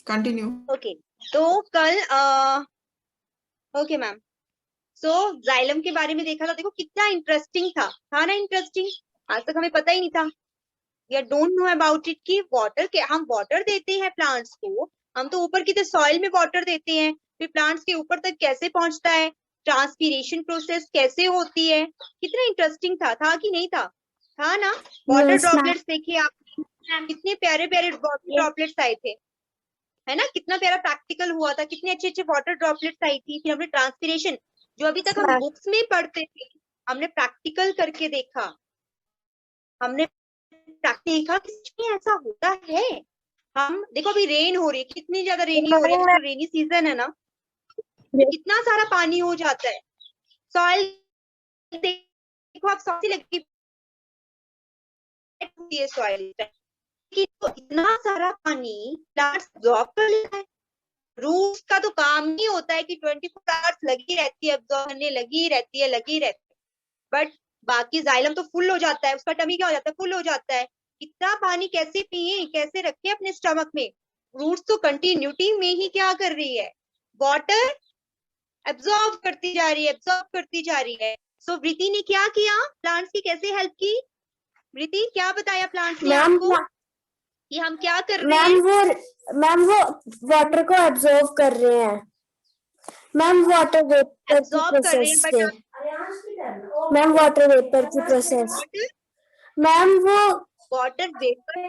Continue. Okay, तो कल okay ma'am, सो xylem के बारे में देखा था। देखो कितना इंटरेस्टिंग था ना इंटरेस्टिंग। आज तक हमें पता ही नहीं था, we don't know about it कि वाटर के हम वाटर देते हैं प्लांट्स को। हम तो ऊपर की तो सॉइल में वाटर देते हैं, फिर प्लांट्स के ऊपर तक कैसे पहुंचता है, ट्रांसपीरेशन प्रोसेस कैसे होती है। कितना इंटरेस्टिंग था कि नहीं था ना। वाटर ड्रॉपलेट्स देखिए आप, कितने प्यारे प्यारे वाटर ड्रॉपलेट्स आए थे, है ना। कितना प्यारा प्रैक्टिकल हुआ था, कितने अच्छे अच्छे वाटर ड्रॉपलेट्स आई थी। फिर हमने ट्रांसपीरेशन, जो अभी तक हम बुक्स में पढ़ते थे, हमने प्रैक्टिकल करके देखा। हमने देखा कि ऐसा होता है। हम देखो अभी रेन हो रही है, कितनी ज्यादा रेनी हो रही है, तो रेनी सीजन है ना, कितना सारा पानी हो जाता है। सॉइल देखो आप, सॉइल लगी है सॉइल कि तो इतना सारा पानी प्लांट्स अब्सॉर्ब कर लेता है। रूट्स का तो काम ही होता है कि 24 आवर्स लगी रहती है, अब्सॉर्ब करने लगी रहती है। बट बाकी जाइलम तो फुल हो जाता है, उसका टमी क्या हो जाता है, फुल हो जाता है। इतना पानी कैसे पिए, कैसे रखे अपने स्टमक में। रूट्स तो कंटिन्यूटी में ही क्या कर रही है, वाटर एब्जॉर्ब करती जा रही है। सो वृति ने क्या किया, प्लांट्स की कैसे हेल्प की। वृति क्या बताया प्लांट्स ने आपको कि हम क्या कर रहे हैं। मैम वो वाटर को एब्जॉर्ब कर रहे हैं मैम, वाटर वेपर की प्रोसेस से। मैम वाटर वेपर की प्रोसेस, मैम वो water vapour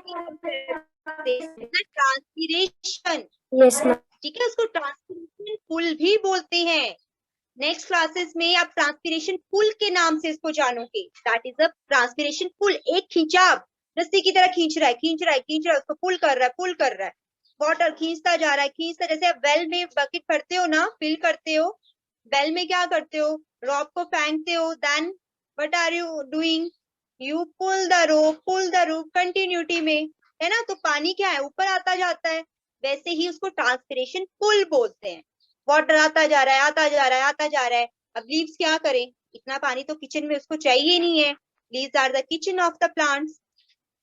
transpiration, yes ma'am, ठीक है, उसको ट्रांसपीरेशन पुल भी बोलते हैं। नेक्स्ट क्लासेस में आप ट्रांसपीरेशन पुल के नाम से इसको जानोगे। That is a transpiration pull. एक खिंचाव, रस्सी की तरह खींच रहा है, उसको पुल कर रहा है। वाटर खींचता जा रहा है, जैसे आप वेल में बकेट भरते हो ना, फिल करते हो, वेल में क्या करते हो, रॉप को फेंकते हो, then what are you doing, you pull the rope continuity में, है ना। तो पानी क्या है, ऊपर आता जाता है। वैसे ही उसको ट्रांसपीरेशन पुल बोलते हैं। वाटर आता जा रहा है। अब लीव्स क्या करें, इतना पानी तो किचन में उसको चाहिए नहीं है। Leaves are the kitchen of the plants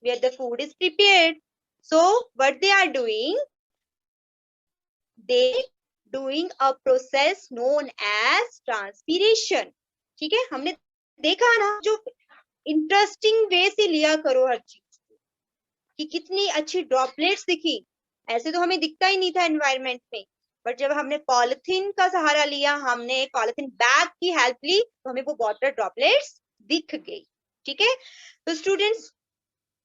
where the food is prepared. So what they are doing, they doing a process known as transpiration. ठीक है, हमने देखा ना, जो इंटरेस्टिंग वे से लिया करो हर चीज कि कितनी अच्छी ड्रॉपलेट्स दिखी। ऐसे तो हमें दिखता ही नहीं था एनवायरनमेंट में, बट जब हमने पॉलिथीन का सहारा लिया, हमने पॉलिथीन बैग की हेल्प ली, तो हमें वो वाटर ड्रॉपलेट्स दिख गई। ठीक है, तो students,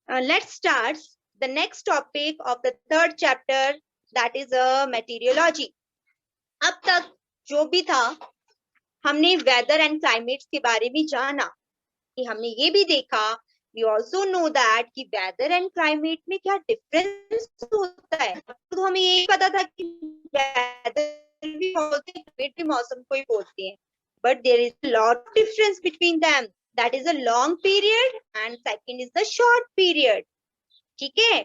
let's start the next topic of the third chapter, that is meteorology. अब तक जो भी था, हमने वेदर एंड क्लाइमेट्स के बारे में जाना, कि हमने ये भी देखा, we also know that कि वेदर एंड क्लाइमेट में क्या डिफरेंस होता है। तो हमें यही पता था कि वेदर भी बोलते हैं, क्लाइमेट भी मौसम को ही बोलते हैं, but there is a lot of difference between them. That is a long period and second is the short period. ठीक है,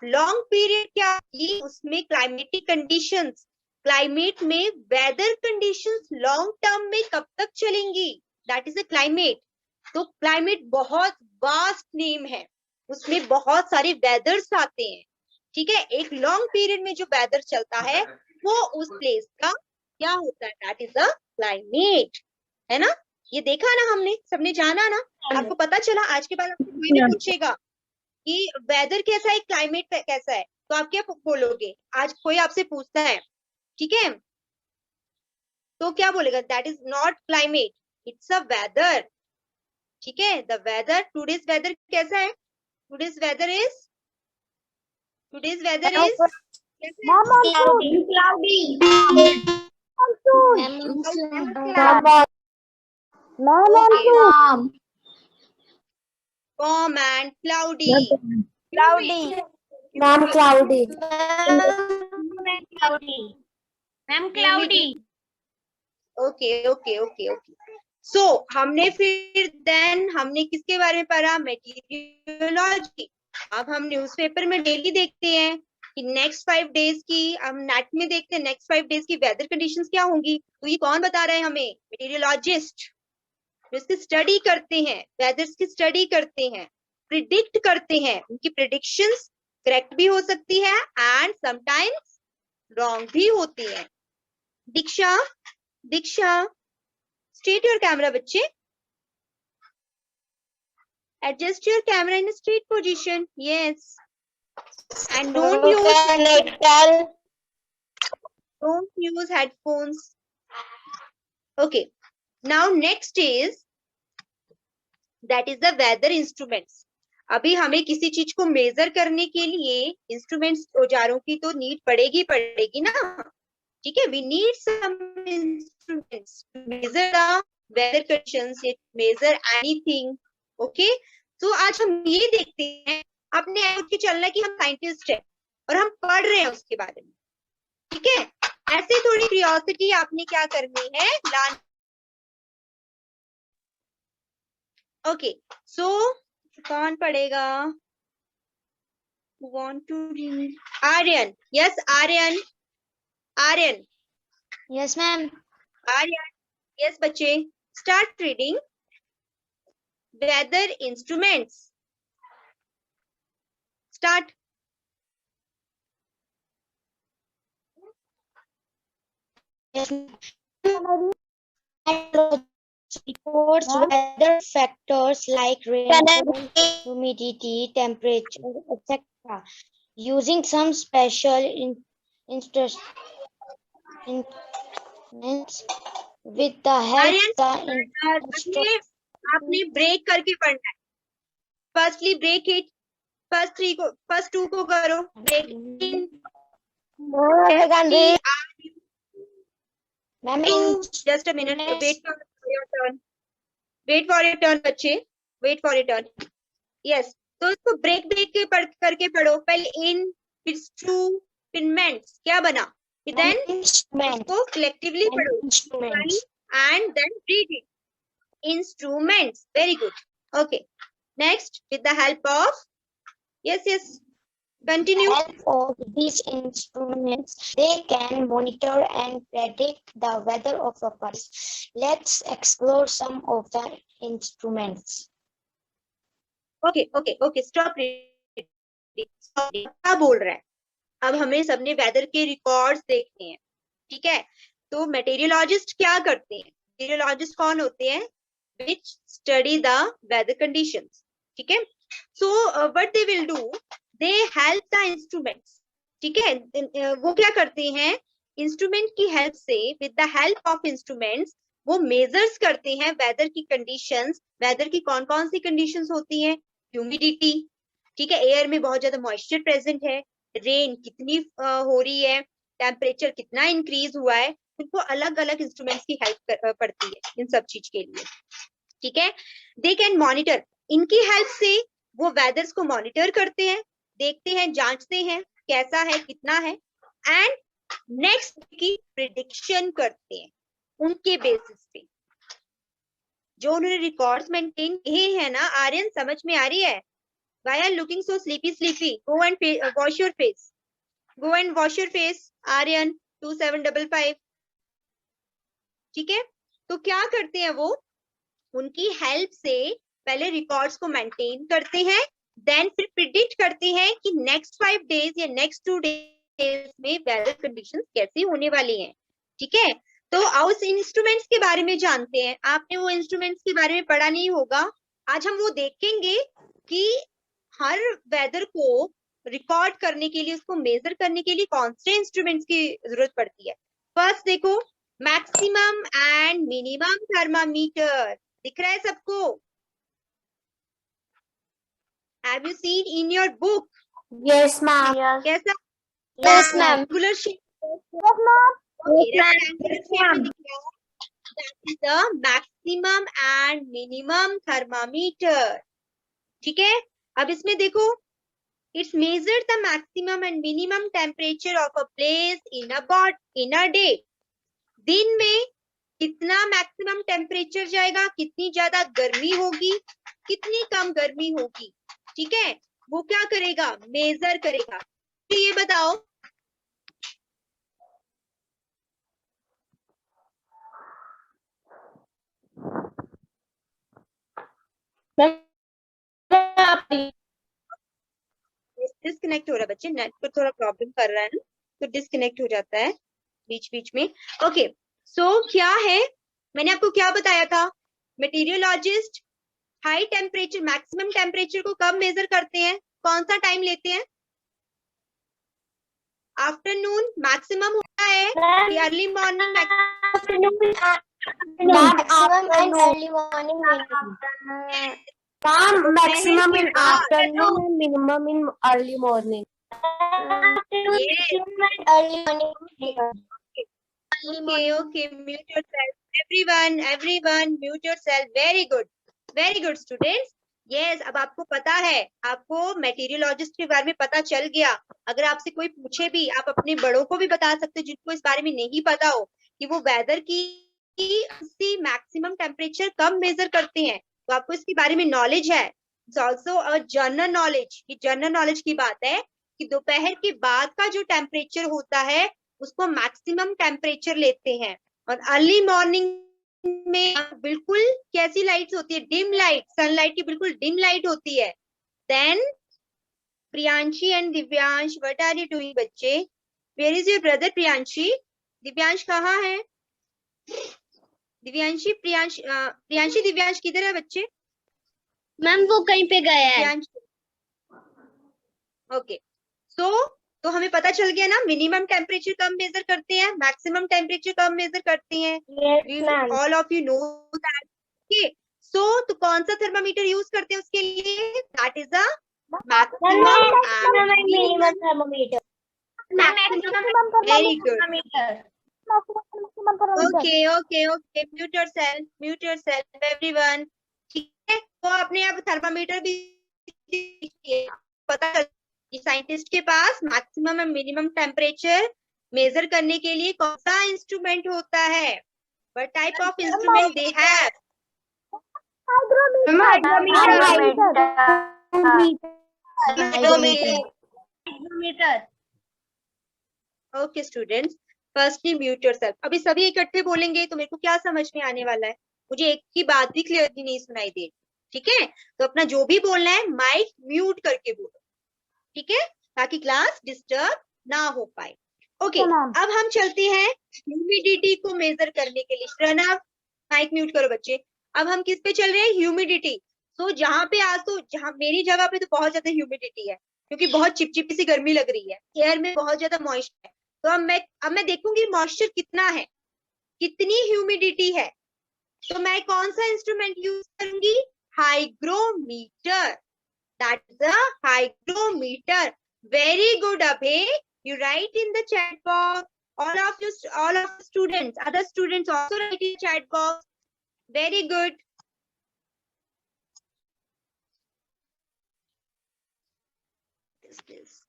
लॉन्ग पीरियड क्या कि उसमें क्लाइमेटिक कंडीशंस, क्लाइमेट में वेदर कंडीशंस लॉन्ग टर्म में कब तक चलेंगी, दैट इज अ क्लाइमेट। तो क्लाइमेट बहुत वास्ट नेम है, उसमें बहुत सारे वेदर्स आते हैं। ठीक है, एक लॉन्ग पीरियड में जो वेदर चलता है वो उस प्लेस का क्या होता है, दैट इज अ क्लाइमेट, है ना। ये देखा ना हमने, सबने जाना ना, आपको पता चला। आज के बाद आपको कोई भी पूछेगा कि वेदर कैसा है, क्लाइमेट कैसा है, तो आप क्या बोलोगे। आज कोई आपसे पूछता है, ठीक है, तो क्या बोलेगा, that is not climate, it's a weather. ठीक है, द वेदर, टुडेज वेदर कैसा है, today's weather is warm and cloudy. Ma'am cloudy, okay. So हमने फिर देन हमने किसके बारे में पढ़ा, मेटीरियोलॉजी। अब हम न्यूज़पेपर में डेली देखते हैं कि नेक्स्ट 5 डेज की, हम नेट में देखते हैं नेक्स्ट 5 डेज की वेदर कंडीशंस क्या होंगी। तो ये कौन बता रहा है हमें, मेटीरियोलॉजिस्ट, जो इसकी स्टडी करते हैं, वेदर्स की स्टडी करते हैं। प्रिडिक्ट करते हैं, उनकी प्रिडिक्शंस करेक्ट भी हो सकती है एंड समटाइम्स रॉन्ग भी होती है। दीक्षा, दीक्षा, स्ट्रेट योर कैमरा बच्चे, adjust your camera in a straight position, yes, and don't use headphones. Okay, now next is that is the weather instruments. अभी हमें किसी चीज को मेजर करने के लिए इंस्ट्रूमेंट्स, औजारों की तो नीड पड़ेगी ना, ठीक है। We need some instruments to measure the weather conditions, measure anything. Okay, तो आज हम ये देखते हैं, आपने सोच के चलना है कि हम साइंटिस्ट हैं और हम पढ़ रहे हैं उसके बारे में, ठीक है। ऐसे थोड़ी क्यूरियोसिटी आपने क्या करनी है, लानी। ओके, सो कौन पढ़ेगा? Want to read? Aryan, yes, Aryan, Aryan, Yes, ma'am. Aryan, yes, बच्चे, start reading. Weather instruments. Start. Yes, reports weather factors like rainfall, humidity, temperature, etc. Using some special instruments with the help Aryan, आपने break करके पढ़ना है। Firstly break it, first two को करो break in. Just a minute, wait for your turn. Wait for your turn बच्चे, wait for your turn. Yes, तो इसको break break के करके पढ़ो। पहले इन, फिर टू, फिर मेंट्स, क्या बना, फिर देन उसको कलेक्टिवली पढ़ो and then read it. Instruments, very good. Okay, next with the help of, yes, continue. With the help of these instruments, they can monitor and predict the weather of a place. Let's explore some of the instruments. Okay, stop reading. क्या बोल रहा है? अब हमें सबने weather के records देखने हैं, ठीक है। तो मेटेरियोलॉजिस्ट क्या करते हैं? मेटेरियोलॉजिस्ट कौन होते हैं? Which study the weather conditions, ठीक है। So what they will do, they help the instruments, ठीक है। वो क्या करते हैं? इंस्ट्रूमेंट की हेल्प से, with the help of instruments, वो मेजर्स करते हैं वेदर की कंडीशंस। वेदर की कौन कौन सी कंडीशंस होती हैं? ह्यूमिडिटी, ठीक है, एयर में बहुत ज्यादा मॉइस्चर प्रेजेंट है, रेन कितनी हो रही है, टेम्परेचर कितना इंक्रीज हुआ है, उनको अलग अलग इंस्ट्रूमेंट्स की हेल्प पड़ती है इन सब चीज के लिए, ठीक है। दे कैन मॉनिटर, इनकी हेल्प से वो वेदर्स को मॉनिटर करते हैं, देखते हैं, जांचते हैं कैसा है, कितना है, एंड नेक्स्ट की प्रिडिक्शन करते हैं उनके बेसिस पे। जो उन्होंने रिकॉर्ड्स मेंटेन किए हैं ना, आर्यन समझ में आ रही है? Why are looking so sleepy? Go and wash your face. Go and wash your face. Aryan 2755. ठीक है, तो क्या करते हैं वो? उनकी हेल्प से पहले रिकॉर्ड्स को मेंटेन करते हैं, देन फिर प्रिडिक्ट करते हैं कि नेक्स्ट 5 डेज या नेक्स्ट 2 डेज में वेदर कंडीशंस कैसी होने वाली हैं, ठीक है। तो उस इंस्ट्रूमेंट्स के बारे में जानते हैं। आपने वो इंस्ट्रूमेंट्स के बारे में पढ़ा नहीं होगा, आज हम वो देखेंगे कि हर वेदर को रिकॉर्ड करने के लिए, उसको मेजर करने के लिए कौन से इंस्ट्रूमेंट्स की जरूरत पड़ती है। फर्स्ट देखो, मैक्सिमम एंड मिनिमम थर्मामीटर, दिख रहा है सबको? Have you seen in your book? Yes, ma'am. कैसा? Yes, ma'am. Rectangular shape, Yes, ma'am. Rectangular shape में दिख रहा है, that is the maximum and minimum thermometer, ठीक है। अब इसमें देखो, it's measured the maximum and minimum temperature of a place in a day. दिन में कितना मैक्सिमम टेम्परेचर जाएगा, कितनी ज्यादा गर्मी होगी, कितनी कम गर्मी होगी, ठीक है, वो क्या करेगा? मेजर करेगा। तो ये बताओ, डिस्कनेक्ट हो रहा है बच्चे, नेट पर थोड़ा प्रॉब्लम कर रहा है ना, तो डिस्कनेक्ट हो जाता है बीच बीच में। ओके, सो क्या है, मैंने आपको क्या बताया था, मेटीरियोलॉजिस्ट हाई टेम्परेचर मैक्सिमम टेम्परेचर को कब मेजर करते हैं, कौन सा टाइम लेते हैं, आफ्टरनून मैक्सिमम होता है कि early morning maximum in afternoon and minimum in early morning. Okay, mute yourself. Everyone, mute yourself. Very good, students. Yes, अब आपको पता है, आपको मेटीरियोलॉजिस्ट के बारे में पता चल गया। अगर आपसे कोई पूछे भी, आप अपने बड़ों को भी बता सकते हो जिनको इस बारे में नहीं पता हो कि वो वेदर की मैक्सिमम टेम्परेचर कब मेजर करते हैं, तो आपको इसके बारे में नॉलेज है। It's also a general knowledge, ये जनरल नॉलेज की बात है कि दोपहर के बाद का जो टेम्परेचर होता है उसको मैक्सिमम टेम्परेचर लेते हैं, और अर्ली मॉर्निंग में बिल्कुल कैसी लाइट्स होती है, डिम लाइट, सनलाइट की बिल्कुल डिम लाइट होती है। Then Priyanshi and Divyansh, what are you doing बच्चे, where is your brother Priyanshi, Divyansh कहाँ है, दिव्यांशी प्रियांशी दिव्यांश किधर है बच्चे, मैम वो कहीं पे गया है। ओके, तो हमें पता चल गया ना, मिनिमम टेम्परेचर कब मेजर करते हैं, मैक्सिमम टेम्परेचर कब मेजर करते हैं, all of you know that. Okay, तो कौन सा थर्मामीटर यूज करते हैं उसके लिए, that is a maximum and minimum thermometer. Very good. Okay, mute yourself everyone, ठीक है। तो अपने आप थर्मामीटर भी पता चल, साइंटिस्ट के पास maximum and minimum temperature measure करने के लिए कौन सा इंस्ट्रूमेंट होता है, what type of instrument they have, hygrometer. Okay students, firstly mute yourself. अभी सभी इकट्ठे बोलेंगे तो मेरे को क्या समझ में आने वाला है, मुझे एक की बात भी क्लियरली नहीं सुनाई दे, ठीक है। तो अपना जो भी बोलना है माइक म्यूट करके बोलो, ठीक है, ताकि क्लास डिस्टर्ब ना हो पाए। ओके, अब हम चलते हैं ह्यूमिडिटी को मेजर करने के लिए। प्रणव माइक म्यूट करो बच्चे। अब हम किस पे चल रहे हैं, ह्यूमिडिटी। तो जहाँ पे आज तो, जहाँ मेरी जगह पे तो बहुत ज्यादा ह्यूमिडिटी है क्योंकि बहुत चिपचिपी सी गर्मी लग रही है, एयर में बहुत ज्यादा मॉइस्चर है। तो अब मैं देखूंगी मॉइस्चर कितना है, कितनी ह्यूमिडिटी है, तो मैं कौन सा इंस्ट्रूमेंट यूज करूंगी, hygrometer, that is a hygrometer. Very good, Abhay. You write in the chat box. All of students, other students also write in the chat box. Very good. This.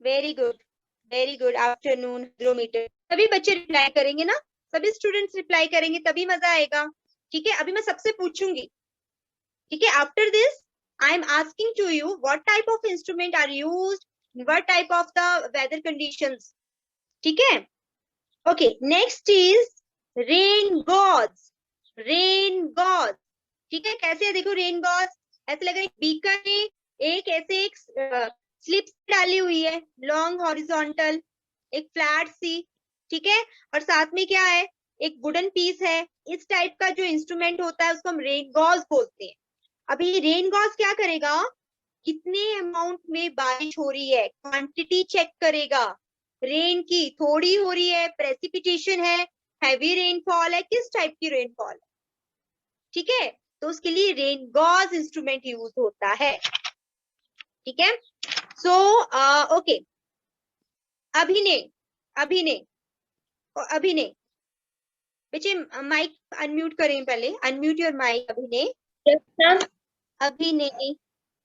Very good. Very good afternoon, hygrometer. सभी बच्चे reply करेंगे ना, सभी students reply करेंगे तभी मजा आएगा, ठीक है। अभी मैं सबसे पूछूंगी, ठीक है। After this I am asking to you what type of instrument are used, what type of the weather conditions, ठीक है। Okay, next is rain gods, rain gods, ठीक है। कैसे है देखो, रेन गॉड्स ऐसे लग रहा है बीकर ने एक ऐसे एक स्लिप डाली हुई है, लॉन्ग हॉरिजॉन्टल, एक फ्लैट सी, ठीक है, और साथ में क्या है, एक वुडन पीस है। इस टाइप का जो इंस्ट्रूमेंट होता है उसको हम रेन गॉज बोलते हैं। अभी रेन गॉज क्या करेगा, कितने अमाउंट में बारिश हो रही है, क्वांटिटी चेक करेगा, रेन की थोड़ी हो रही है, प्रेसिपिटेशन है, हैवी रेनफॉल है, किस टाइप की रेनफॉल है, ठीक है। तो उसके लिए रेन गॉज इंस्ट्रूमेंट यूज होता है, ठीक है। सो ओके, अभिनय बच्चे माइक अनम्यूट करें पहले, अनम्यूट योर माइक अभिनय।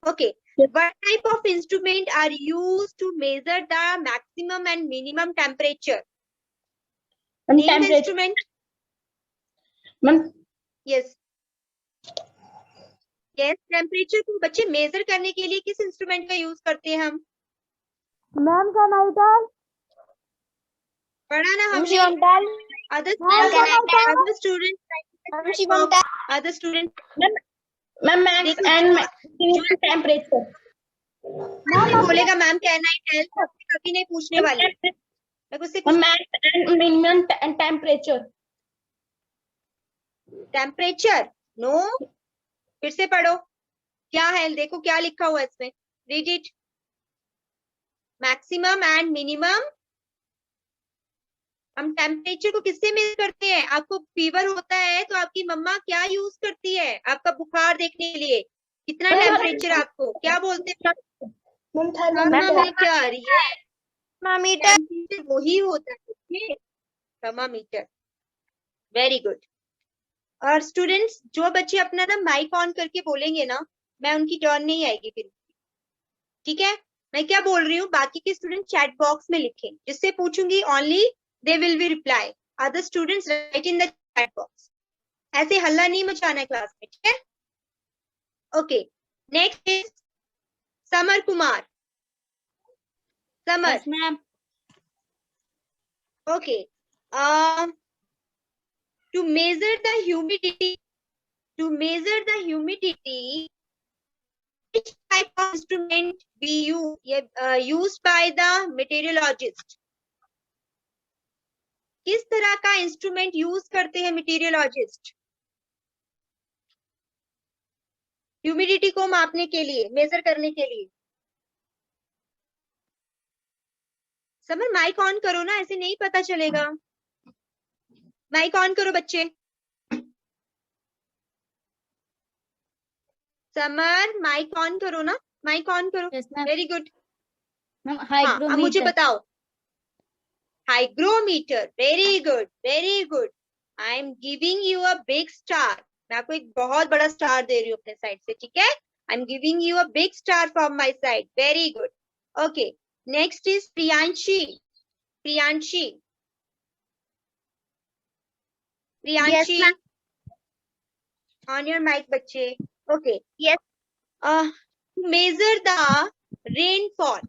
Okay, what type of instrument are used to measure the maximum and minimum temperature? Name the instrument. Yes, temperature को बच्चे मेजर करने के लिए किस इंस्ट्रूमेंट का यूज करते हैं हम, मैम थर्मामीटर। पढ़ा ना हमने? Shivam tell. Other student other student ma'am max देखो एंड जो टेम्परेचर। नहीं बोलेगा मैम कहना ही टेल, कभी नहीं पूछने वाली, मैं उससे कुछ max and minimum temperature. Temperature no, फिर से पढ़ो क्या है, देखो क्या लिखा हुआ है इसमें, read it. Maximum and minimum, हम टेम्परेचर को किससे मेजर करते हैं? आपको फीवर होता है तो आपकी मम्मा क्या यूज करती है आपका बुखार देखने के लिए? कितना टेम्परेचर आपको क्या बोलते हैं? थर्मामीटर। ये टेम्परेचर वही होता है, थर्मामीटर। Very good. और स्टूडेंट्स जो बच्चे अपना ना माइक ऑन करके बोलेंगे ना, मैं उनकी टर्न नहीं आएगी फिर, ठीक है? मैं क्या बोल रही हूँ, बाकी के स्टूडेंट चैट बॉक्स में लिखें, जिससे पूछूंगी only they will be reply, other students right in the chat box. ऐसे हल्ला नहीं मचाना है क्लास में, ठीक है? Okay, next is summer Kumar. Summer, ma'am. Okay, to measure the humidity, which type of instrument we used by the meteorologist? किस तरह का इंस्ट्रूमेंट यूज करते हैं मेटीरियोलॉजिस्ट ह्यूमिडिटी को मापने के लिए, मेजर करने के लिए? समर माइक ऑन करो ना, ऐसे नहीं पता चलेगा। माइक ऑन करो बच्चे। समर माइक ऑन करो ना, माइक ऑन करो। Very good. हाँ, अब मुझे बताओ। Hygrometer, very good very good. I am giving you a big star, मैं आपको एक बहुत बड़ा स्टार दे रही हूँ अपने साइड से, ठीक है? I am giving you a big star from my side, very good. Okay, next is Priyanshi. Priyanshi, Priyanshi, on your mic बच्चे। Okay, yes, measure the rainfall,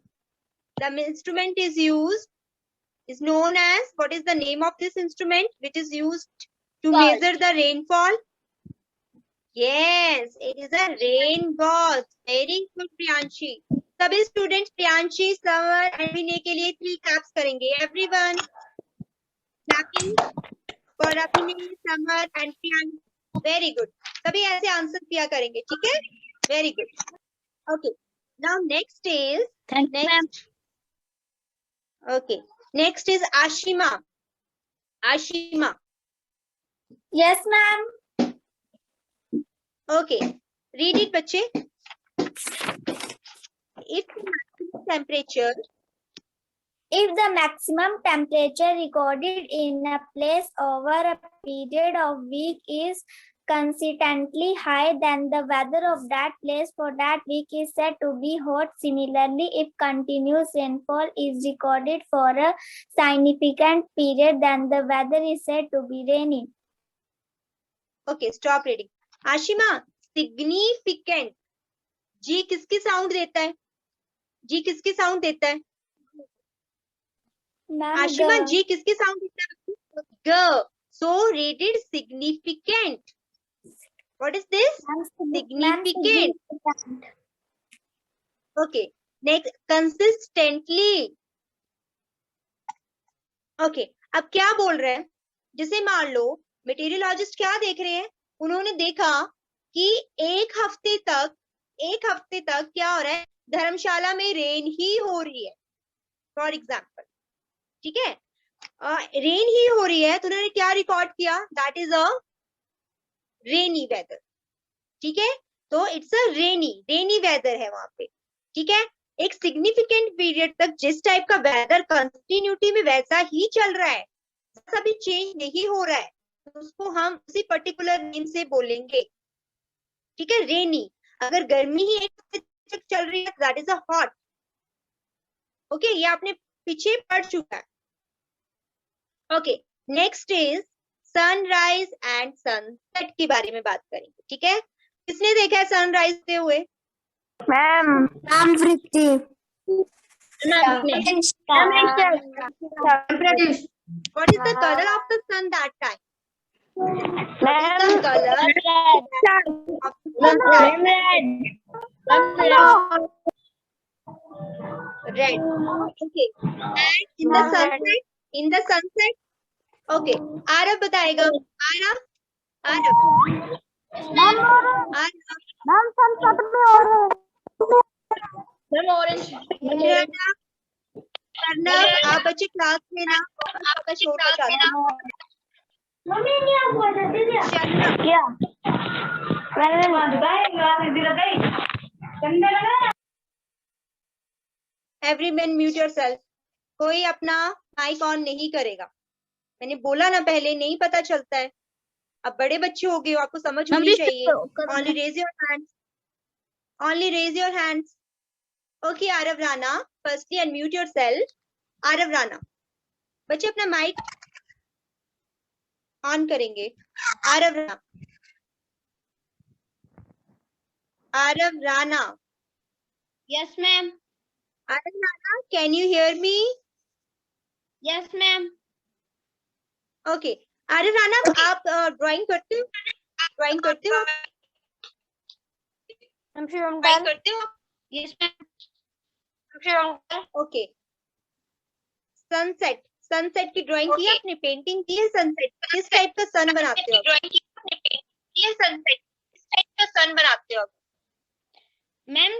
the instrument is used, is known as, what is the name of this instrument which is used to measure the rainfall? Yes, it is a rain gauge. Very good Priyanshi. सभी students Priyanshi, summer and विनय के लिए 3 claps करेंगे। Everyone clapping for अभिनय, summer and Priyanshi. Very good, सभी ऐसे answer किया करेंगे, ठीक है? Very good. Okay, now next is okay, next is Ashima. Ashima, Yes, ma'am. okay, read it बच्चे। If the maximum temperature recorded in a place over a period of week is consistently high, then the weather of that place for that week is said to be hot. Similarly, if continuous rainfall is recorded for a significant period, then the weather is said to be rainy. Okay, stop reading. Ashima, significant, जी किसकी sound देता है? जी किसकी sound देता है? आशिमा, जी किसकी sound देता है? ग. So read it significant. What is this? Significant. Okay. Next, consistently. Okay. अब क्या बोल रहे हैं? जैसे मान लो मेटीरियोलॉजिस्ट क्या देख रहे हैं, उन्होंने देखा कि एक हफ्ते तक क्या हो रहा है, धर्मशाला में रेन ही हो रही है, फॉर एग्जाम्पल, ठीक है? रेन ही हो रही है, तो उन्होंने क्या रिकॉर्ड किया? That is a rainy weather, ठीक है? तो इट्स अ रेनी वेदर है वहां पे, ठीक है? एक सिग्निफिकेंट पीरियड तक जिस टाइप का वेदर कंटिन्यूटी में वैसा ही चल रहा है, कभी चेंज नहीं हो रहा है, तो उसको हम उसी पर्टिकुलर नेम से बोलेंगे, ठीक है? रेनी। अगर गर्मी ही एक हफ्ते तक चल रही है, that is a hot. Okay, ये आपने पीछे पढ़ चुका है। Okay, next is sunrise and sunset के बारे में बात करेंगे, ठीक है? किसने देखा है सनराइज होते हुए? मैम वृत्ति। What is the color of the sun that time? What is the color of the sun that time? Red. Okay. And in the sunset? In the sunset? Okay. Aarav बताएगा. आरव. मैम सनसेट में orange. Arnav, आप बच्चे class में ना आपका शोर मचाते हैं. मम्मी नहीं आपको क्या एवरीवन म्यूट योरसेल्फ. कोई अपना माइक ऑन नहीं करेगा. मैंने बोला ना पहले, नहीं पता चलता है. अब बड़े बच्चे हो गए हो, आपको समझ होनी चाहिए. Only raise your hands. Only raise your hands. Okay Aarav Rana, firstly unmute yourself. Aarav Rana, बच्चे अपना माइक ऑन करेंगे. Aarav Rana. Aarav Rana. Yes, ma'am. Aarav Rana, can you hear me? Yes, ma'am. Okay. Aarav Rana, आप ड्राइंग करते हो? ड्राइंग करते हो? ड्राइंग करते हो? Yes, ma'am. Okay. Sunset. Sunset की ड्राइंग की है आपने? पेंटिंग की है सनसेट? किस टाइप का सन बनाते हो? ड्राइंग की है सनसेट. किस टाइप का सन बनाते हो? Ma'am,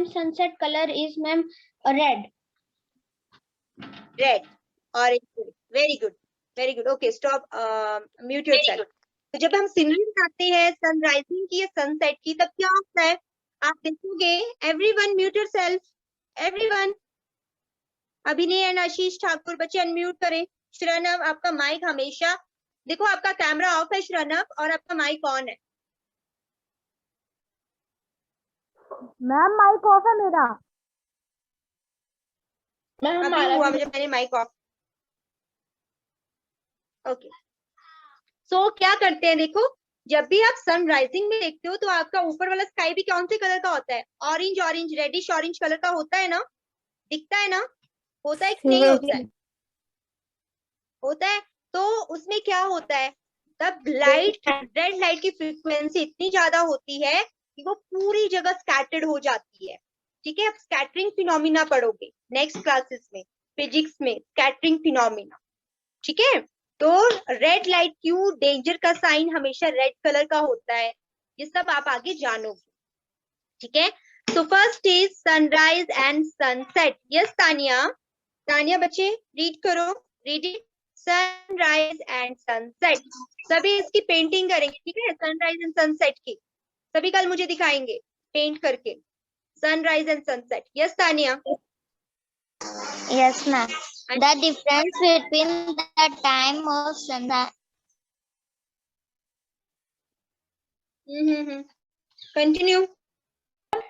sunset color is ma'am red. Red. Orange. Very good. Very good. Okay stop. Mute yourself. तो जब हम सीनरी बनाते हैं सनराइजिंग की या सनसेट की, तब क्या होता है आप देखोगे. Everyone mute yourself. एवरीवन. अभिनय एंड आशीष ठाकुर, बच्चे अनम्यूट करें. श्रनव, आपका माइक हमेशा देखो, आपका कैमरा ऑफ है श्रनव, और आपका माइक ऑन है. मैम माइक ऑफ है मेरा. Ma'am, अभी हुआ मुझे, मैंने माइक ऑफ. ओके. सो क्या करते हैं देखो, जब भी आप सनराइजिंग में देखते हो तो आपका ऊपर वाला स्काई भी कौन से कलर का होता है? Orange orange, reddish orange colour का होता है ना? दिखता है ना? होता है कि नहीं होता है? होता है. तो उसमें क्या होता है, तब लाइट, रेड लाइट की फ्रीक्वेंसी इतनी ज्यादा होती है कि वो पूरी जगह स्कैटर्ड हो जाती है. ठीक है. आप स्कैटरिंग फिनोमिना पढ़ोगे नेक्स्ट क्लासेस में, फिजिक्स में, स्कैटरिंग फिनोमिना. ठीक है. तो रेड लाइट क्यों डेंजर का साइन हमेशा रेड कलर का होता है, ये सब आप आगे जानोगे. ठीक है. तो first is sunrise and sunset. Yes Tania. Tania बच्चे रीड करो. Read it. Sunrise and sunset. सभी इसकी पेंटिंग करेंगे. ठीक है. सनराइज एंड सनसेट की सभी कल मुझे दिखाएंगे पेंट करके. Sunrise and sunset. Yes Tania. Yes, ma'am. The difference between the time of sunrise. Continue.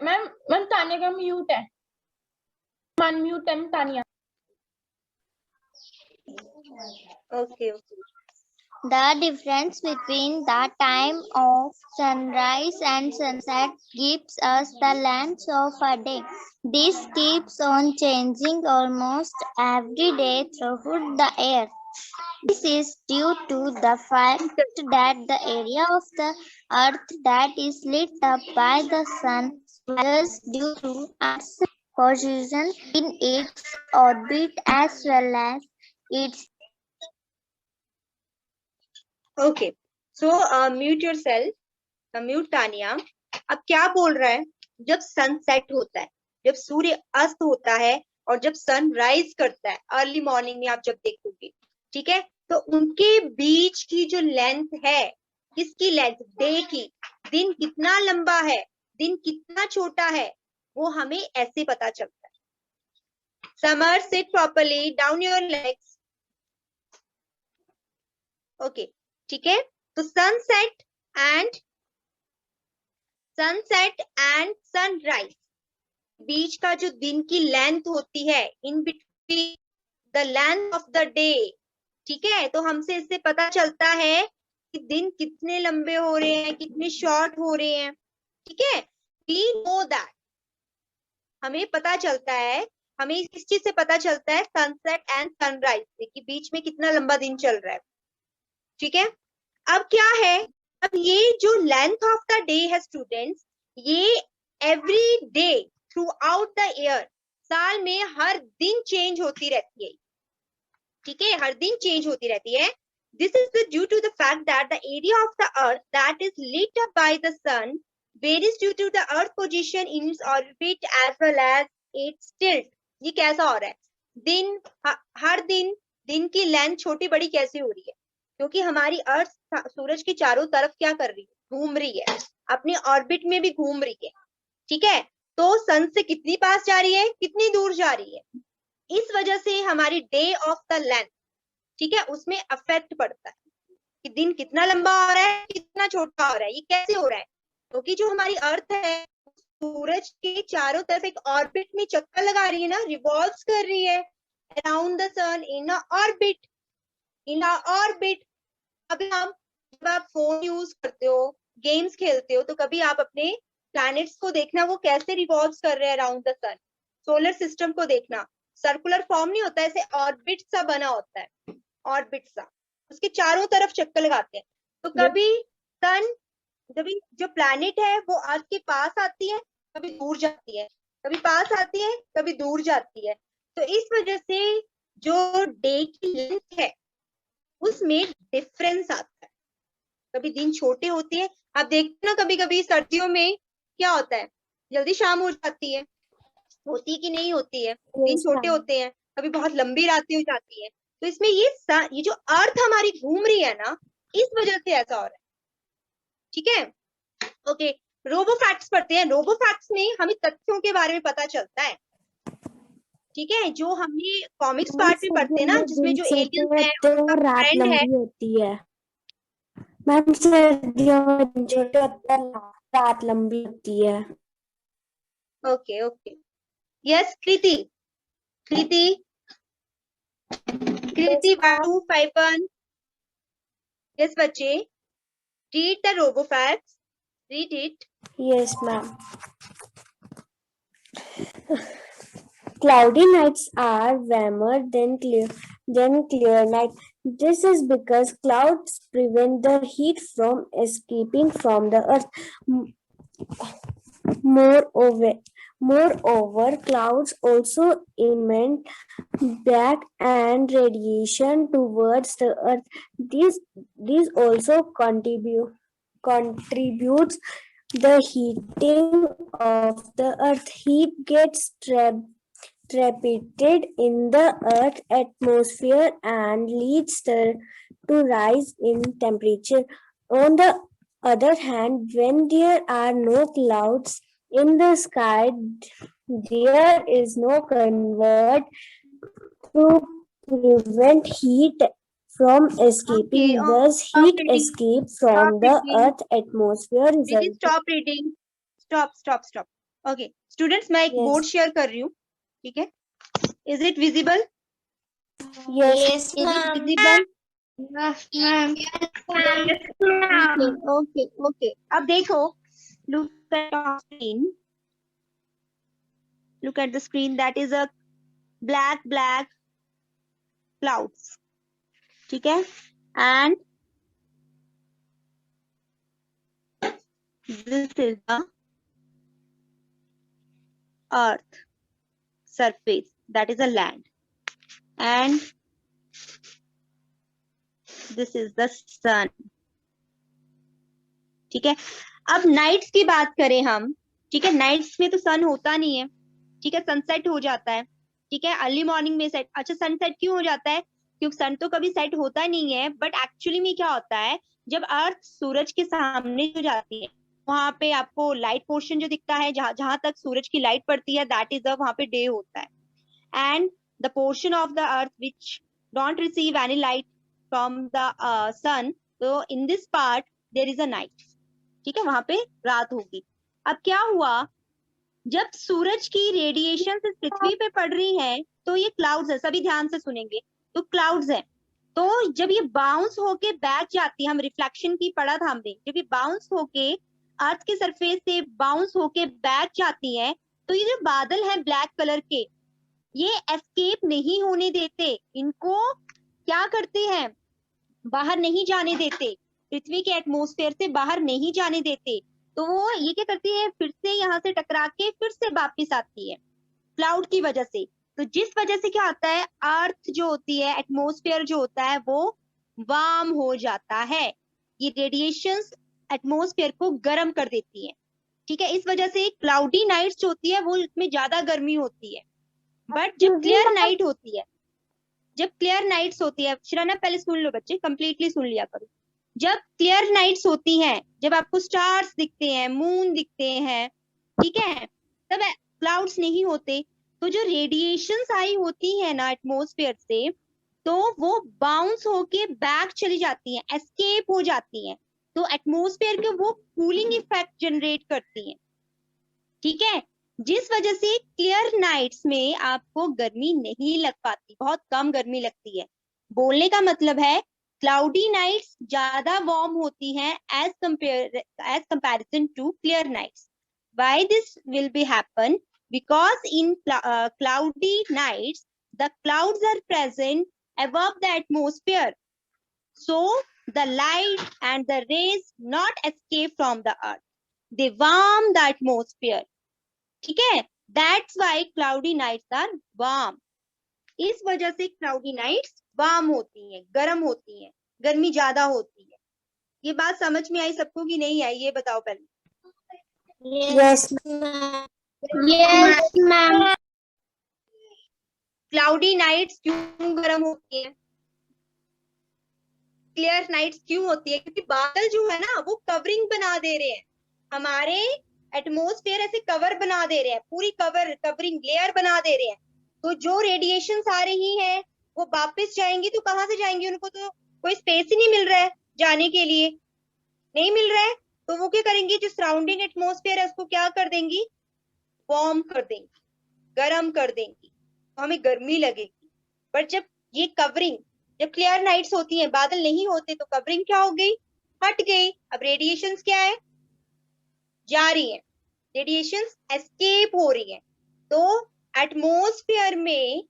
Ma'am, Tania का म्यूट है. अनम्यूट है Tania. Okay. The difference between the time of sunrise and sunset gives us the length of a day. This keeps on changing almost every day throughout the year. This is due to the fact that the area of the earth that is lit up by the sun swells due to Earth's position in its orbit as well as its. Okay. So mute yourself. Mute Tania. अब क्या बोल रहा है, जब sunset होता है, जब सूर्य अस्त होता है, और जब सन राइज करता है अर्ली मॉर्निंग में, आप जब देखोगे. ठीक है. तो उनके बीच की जो लेंथ है, किसकी लेंथ? डे की. दिन कितना लंबा है, दिन कितना छोटा है, वो हमें ऐसे पता चलता है. Samar, sit properly. Down your legs. Okay. ठीक है. तो सनसेट एंड सनराइज बीच का जो दिन की लेंथ होती है, in between the length of the day. ठीक है. तो हमसे इससे पता चलता है कि दिन कितने लंबे हो रहे हैं, कितने शॉर्ट हो रहे हैं. ठीक है. We know that. हमें पता चलता है हमें इस चीज से पता चलता है सनसेट एंड सनराइज से कि बीच में कितना लंबा दिन चल रहा है। ठीक है, अब क्या है, अब ये जो लेंथ ऑफ द डे है स्टूडेंट्स, ये every day through out the year, साल में हर दिन चेंज होती रहती है। ठीक है, हर दिन चेंज होती रहती है। This is due to the fact that the area of the earth that is lit up by the sun varies due to the earth position in its orbit as well as its tilt. ये कैसा हो रहा है, दिन हर दिन की length छोटी बड़ी कैसे हो रही है, क्योंकि हमारी अर्थ सूरज के चारों तरफ क्या कर रही है, घूम रही है, अपने ऑर्बिट में भी घूम रही है। ठीक है, तो सन से कितनी पास जा रही है, कितनी दूर जा रही है, इस वजह से हमारी डे ऑफ द लेंथ, ठीक है, उसमें अफेक्ट पड़ता है कि दिन कितना लंबा हो रहा है, कितना छोटा हो रहा है। ये कैसे हो रहा है, क्योंकि जो हमारी अर्थ है सूरज के चारों तरफ एक ऑर्बिट में चक्कर लगा रही है ना, रिवॉल्व्स कर रही है around the sun in a orbit, in a orbit. अभी हम जब आप फोन यूज करते हो, गेम्स खेलते हो, तो कभी आप अपने प्लैनेट्स को देखना वो कैसे रिवॉल्व्स कर रहे हैं around the sun. Solar system को देखना, सर्कुलर फॉर्म नहीं होता, ऐसे ऑर्बिट सा बना होता है, ऑर्बिट सा, उसके चारों तरफ चक्कर लगाते हैं। तो कभी सन, कभी जो प्लैनेट है वो अर्थ के पास आती है, कभी दूर जाती है, कभी पास आती है, कभी दूर जाती है। तो इस वजह से जो डे की लेंथ है उसमें डिफरेंस आता है, कभी दिन छोटे होते हैं। आप देखते ना कभी कभी सर्दियों में क्या होता है, जल्दी शाम हो जाती है, होती कि नहीं होती है, दिन छोटे होते हैं, कभी बहुत लंबी रातें हो जाती है। तो इसमें ये जो अर्थ हमारी घूम रही है ना, इस वजह से ऐसा हो रहा है। ठीक है, ओके, रोबो फैक्ट्स पढ़ते हैं। रोबो फैक्ट्स में हमें तथ्यों के बारे में पता चलता है। ठीक है, जो हमने कॉमिक्स पार्ट में पढ़ते हैं ना, जिसमें जो एलियंस है तो रात फ्रेंड है, लंबी होती है मैम, सर्दियों में दिन छोटे होते हैं, रात लंबी होती है। ओके ओके, यस कृति, कृति 1251, यस बच्चे, read the robo facts, read it. Yes, ma'am. Cloudy nights are warmer than clear night. This is because clouds prevent the heat from escaping from the earth. Moreover, clouds also emit back and radiation towards the earth. These also contributes the heating of the earth. Heat gets trapped in the earth atmosphere and leads to rise in temperature. On the other hand, when there are no clouds in the sky, there is no convert to prevent heat from escaping. Okay, Thus, stop heat reading. escape from the earth atmosphere. Please stop reading. Stop. Okay, students, मैं एक Yes. Board share कर रही हूँ, ठीक है? Is it visible? Yes, Is it visible? Okay. अब देखो, look at the screen. Look at the screen. That is a black clouds. ठीक है? And this is the earth surface, that is a land, and this is the sun. ठीक है, अब nights की बात करें हम, ठीक है, नाइट्स में तो सन होता नहीं है, ठीक है, सनसेट हो जाता है, ठीक है, अर्ली मॉर्निंग में सेट। अच्छा, सनसेट क्यों हो जाता है, क्योंकि सन तो कभी सेट होता नहीं है, बट एक्चुअली में क्या होता है, जब अर्थ सूरज के सामने जो जाती है, वहां पे आपको लाइट पोर्शन जो दिखता है, जहां तक सूरज की लाइट पड़ती है, दैट इज वहां पे डे होता है, and the portion of the earth which don't receive any light from the sun, तो in this part there is a night, ठीक है, वहां पे रात होगी। अब क्या हुआ, जब सूरज की रेडिएशन से पृथ्वी पे पड़ रही है, तो ये क्लाउड्स है, सभी ध्यान से सुनेंगे, तो क्लाउड्स है, तो जब ये बाउंस होके बैक जाती है, हम रिफ्लेक्शन की पढ़ा था हमने, जब ये बाउंस होके अर्थ के सरफेस से बाउंस होके बैक जाती है, तो ये जो बादल है ब्लैक कलर के, ये एस्केप नहीं होने देते, इनको क्या करते हैं, बाहर नहीं जाने देते, पृथ्वी के एटमॉस्फेयर से बाहर नहीं जाने देते। तो वो ये क्या करती है, फिर से यहाँ से टकरा के फिर से वापिस आती है क्लाउड की वजह से। तो जिस वजह से क्या आता है, अर्थ जो होती है, एटमॉस्फेयर जो होता है वो वार्म हो जाता है। ये रेडिएशंस एटमॉस्फेयर को गर्म कर देती है, ठीक है। इस वजह से क्लाउडी नाइट्स जो होती है वो इसमें ज्यादा गर्मी होती है। बट जब क्लियर नाइट होती है, जब क्लियर नाइट्स होती है, श्रना पहले सुन लो बच्चे, कंप्लीटली सुन लिया करो। जब क्लियर नाइट्स होती हैं, जब आपको स्टार्स दिखते हैं, मून दिखते हैं, ठीक है, तब क्लाउड्स नहीं होते। तो जो रेडिएशंस आई होती है ना एटमॉस्फेयर से, तो वो बाउंस होके बैक चली जाती हैं, एस्केप हो जाती हैं। तो एटमॉस्फेयर के वो कूलिंग इफेक्ट जनरेट करती हैं, ठीक है। जिस वजह से क्लियर नाइट्स में आपको गर्मी नहीं लग पाती, बहुत कम गर्मी लगती है। बोलने का मतलब है क्लाउडी नाइट्स ज्यादा वार्म होती हैं as comparison to clear nights. Why this will be happen, because in cloudy nights the clouds are present above the atmosphere, so the light and the rays not escape from the earth, they warm the atmosphere, ठीक है। That's why cloudy nights are warm. इस वजह से cloudy nights warm होती हैं, गर्म होती हैं, गर्मी ज्यादा होती है। ये बात समझ में आई सबको कि नहीं आई, ये बताओ पहले। Yes ma'am. क्लाउडी नाइट्स क्यों गर्म होती है, क्लियर नाइट्स क्यों होती है, क्योंकि बादल जो है ना वो कवरिंग बना दे रहे हैं, हमारे एटमॉस्फेयर ऐसे कवर बना दे रहे हैं, पूरी कवरिंग लेयर बना दे रहे हैं। तो जो रेडिएशंस आ रही हैं वो वापस जाएंगी, तो कहाँ से जाएंगी, उनको तो कोई स्पेस ही नहीं मिल रहा है जाने के लिए, नहीं मिल रहा है। तो वो क्या करेंगी, जो सराउंडिंग एटमॉस्फेयर है उसको क्या कर देंगी, वार्म कर देंगी, गर्म कर देंगी, तो हमें गर्मी लगेगी। पर जब ये कवरिंग, जब क्लियर नाइट्स होती हैं, बादल नहीं होते, तो कवरिंग क्या हो गई, हट गई। अब रेडिएशंस क्या है, जा रही है, रेडिएशंस एस्केप हो रही है, तो एटमॉस्फेयर में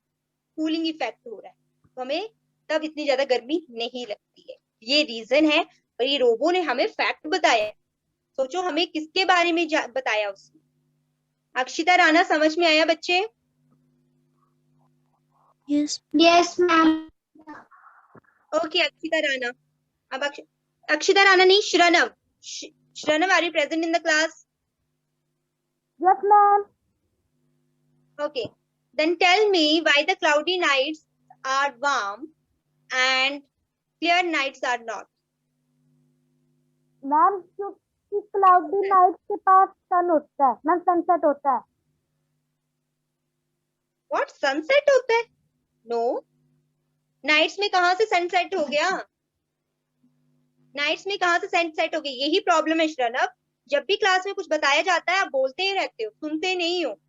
कूलिंग इफेक्ट हो रहा है, तो हमें तब इतनी ज्यादा गर्मी नहीं लगती है। ये रीजन है। और ये रोबो ने हमें फैक्ट बताया, सोचो हमें किसके बारे में बताया उसने। अक्षिता राणा समझ में आया बच्चे? Yes ma'am. Okay Akshita Rana. अब अक्षिता राणा नहीं, Shranav. Shranav, are you present in the class? Yes ma'am. Okay, then tell me why the cloudy nights are warm and clear nights are not. Ma'am क्योंकि क्लाउडी नाइट के पास सन होता है मैम, सनसेट होता है। What, sunset होता है? No, नाइट्स में कहाँ से सनसेट हो गया, नाइट्स में कहाँ से सनसेट हो गई, यही प्रॉब्लम है श्रनव। जब भी क्लास में कुछ बताया जाता है आप बोलते ही रहते हो, सुनते नहीं हो।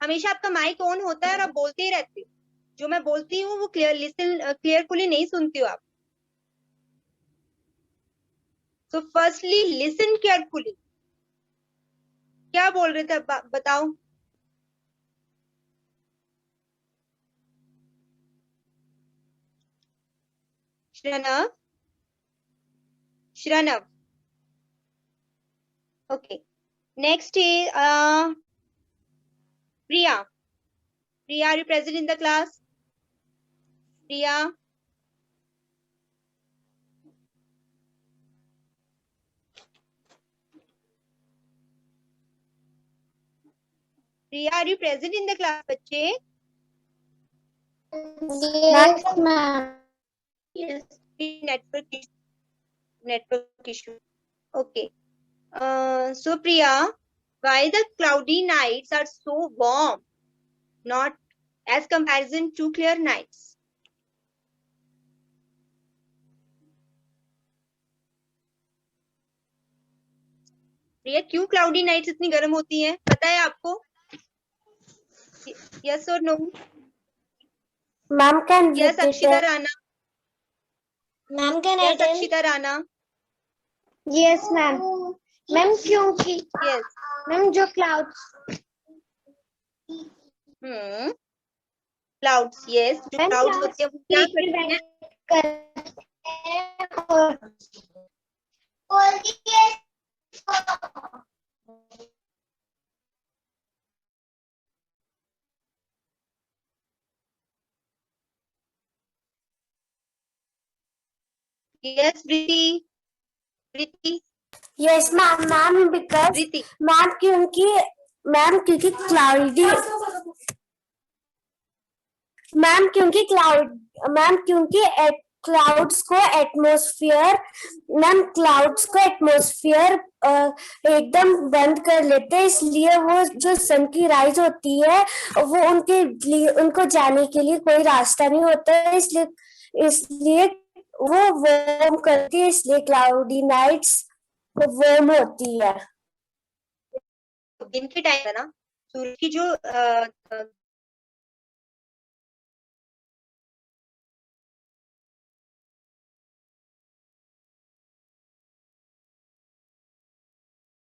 हमेशा आपका माइक ऑन होता है और आप बोलते ही रहते हो, जो मैं बोलती हूँ वो क्लियरफुली नहीं सुनती हो आप। So firstly listen carefully, क्या बोल रहे थे बताओ। श्रनव, श्रनव। Okay, next is Priya. Priya, are you present in the class? Priya. Priya, are you present in the class, बच्चे? Yes ma'am. Yes. Network issue. Okay. So Priya, why the cloudy nights are so warm, not as comparison to clear nights? प्रिया, क्यों cloudy nights इतनी गर्म होती हैं, पता है आपको? Yes और no? Ma'am can yes Akshita Rana. Ma'am can yes Akshita Rana. Yes ma'am. Ma'am क्योंकि यस मैम जो क्लाउड्स क्लाउड्स, यस, जो क्लाउड्स होते हैं वो क्या करते हैं? Yes Preeti, Preeti, yes ma'am because Preeti, ma'am क्योंकि क्लाउडी मैम क्योंकि क्लाउड्स को एटमॉस्फेयर एकदम बंद कर लेते हैं, इसलिए वो जो सन की राइज होती है वो उनको जाने के लिए कोई रास्ता नहीं होता है, इसलिए वो वार्म करती है, इसलिए क्लाउडी नाइट्स वार्म होती है। दिन के टाइम है ना, सूरज की जो